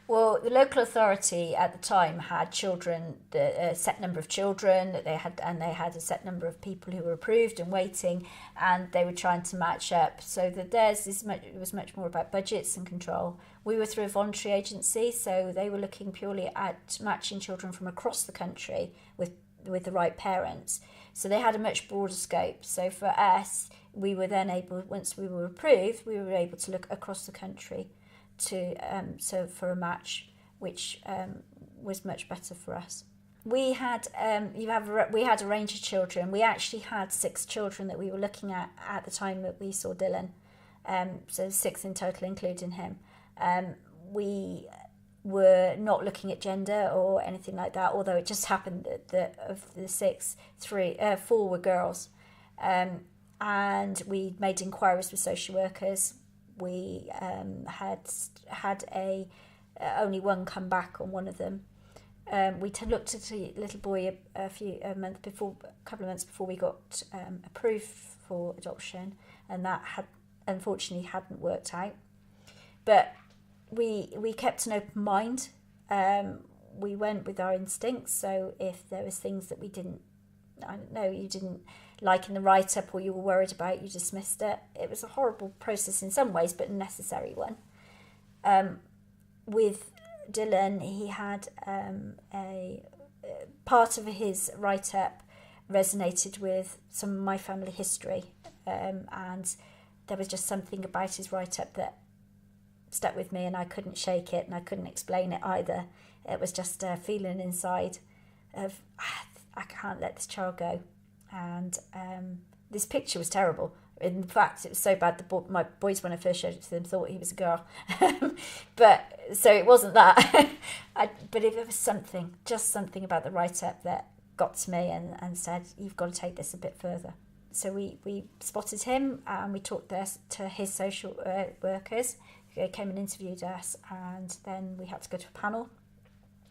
Well, the local authority at the time had children, a set number of children that they had, and they had a set number of people who were approved and waiting, and they were trying to match up. So that it was much more about budgets and control. We were through a voluntary agency, so they were looking purely at matching children from across the country with the right parents. So they had a much broader scope. So for us, we were then able, once we were approved, we were able to look across the country to so for a match, which was much better for us. We had we had a range of children. We actually had 6 children that we were looking at the time that we saw Dylan. So 6 in total, including him. We were not looking at gender or anything like that, although it just happened that of the 6, 4 were girls. And we made inquiries with social workers. We had only one come back on one of them. We looked at a little boy a couple of months before we got approved for adoption, and that unfortunately hadn't worked out. But we kept an open mind. We went with our instincts. So if there was things that you didn't like in the write-up or you were worried about, you dismissed it. It was a horrible process in some ways, but a necessary one. With Dylan, he had a part of his write-up resonated with some of my family history, and there was just something about his write-up that stuck with me, and I couldn't shake it, and I couldn't explain it either. It was just a feeling inside of, I can't let this child go. And this picture was terrible. In fact, it was so bad, my boys, when I first showed it to them, thought he was a girl. But so it wasn't that. But if there was just something about the write-up that got to me and said, you've got to take this a bit further. So we spotted him, and we talked to his social workers, who came and interviewed us, and then we had to go to a panel,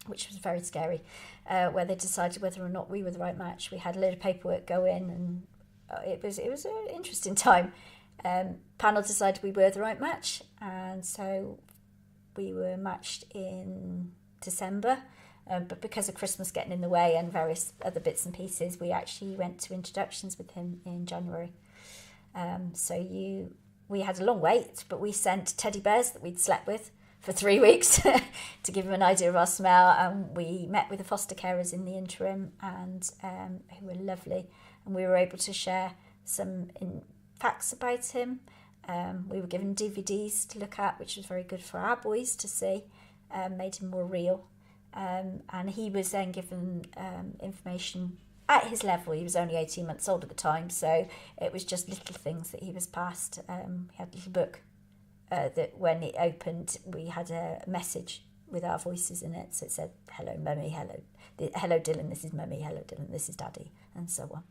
which was very scary, where they decided whether or not we were the right match. We had a load of paperwork go in, and it was an interesting time. Panel decided we were the right match, and so we were matched in December. But because of Christmas getting in the way and various other bits and pieces, we actually went to introductions with him in January. We had a long wait, but we sent teddy bears that we'd slept with for 3 weeks to give him an idea of our smell. And we met with the foster carers in the interim, and who were lovely. And we were able to share some facts about him. We were given DVDs to look at, which was very good for our boys to see, made him more real. And he was then given information at his level. He was only 18 months old at the time, so it was just little things that he was passed. He had a little book that when it opened, we had a message with our voices in it. So it said, hello, mummy, hello Dylan, this is mummy, hello Dylan, this is daddy, and so on.